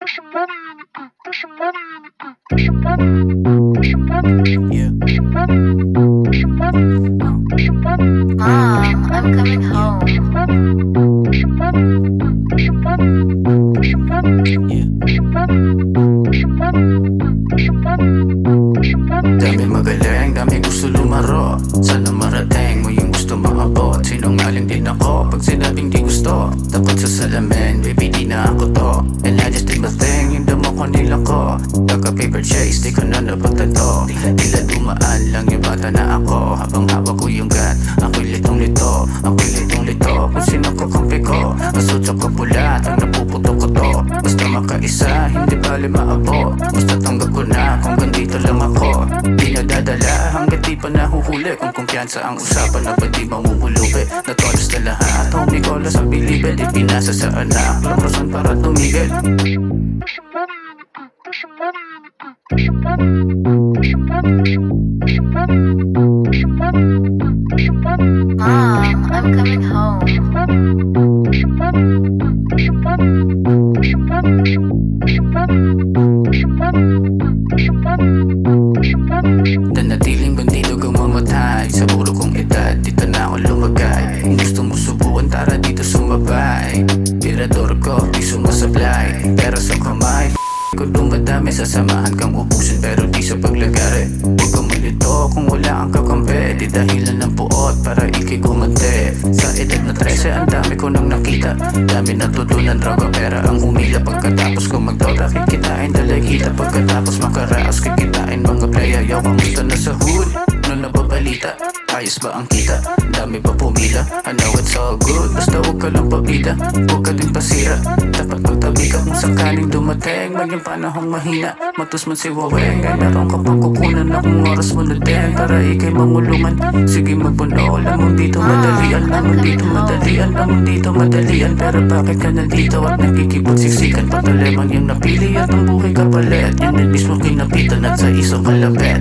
Yeah. Mom, I'm coming home. Yeah. Dami magaling, dami gusto lumaro. Sana marating mo yung gusto maabot. Sinungaling din ako pag sinabing di gusto. Takot sa salamin, baby di na ako to. And I just did my thing, yung damo ko nila ko. Taka paper chase, di ko na napagtanto. Tila dumaan lang yung bata na ako. Habang hawak ko yung gat, ako'y litong-lito. Ako'y litong-lito, kung sino ko kampi ko. Masutso ko pula, at napuputo ko to. Basta makaisa, hindi bali maabo. Basta tanggap ko na kung ganito lang ako. Di nadadala hanggat di pa nahuhuli. Kung kumpiyansa ang usapan na ba di mamumulubi. Natolos na lahat, homie ko lang sa bilibid. Ipinasa sa anak, lakrasan para tumigil. Mom, I'm coming home. Nanatiling bandido kang mamatay sa puro kong edad, dito na ako lumagay. Kung gusto mo subukan, tara dito sumabay. Tirador ko, di sumasablay. Pero sa kamay, ko dumadami. Sasamahan kang ubusin pero di sa paglagari. Huwag kang malito kung wala ang kakampi. Di dahilan ng puot para ikay gumante. Sa edad na 13, ang dami ko nang nakita. Dami natutunan, droga, pera ang humila. Pagkatapos ko magdota, kikitain dalagita. Pagkatapos makaraos, kikitain mga playa. Yaw, kamusta na sa hood? Ano nababalita? Ayos ba ang kita? Dami pa pumila. I know it's all good, basta huwag ka lang pabida. Huwag ka din pasira. Dapat magtabi ka kung sakaling dumating. Maging panahong mahina, matus man si Waweng. Ay meron ka pang kukunan akong oras mo na din para ikay mamulungan. Sige magpuno, alam mo dito madali. Alam mo dito madali, alam mo dito madalian. Pero bakit ka nandito at nakikipagsiksikan? Patalemang yung napili at ang buhay kapalit. Yan din mismo kinapitan at sa isang kalapit.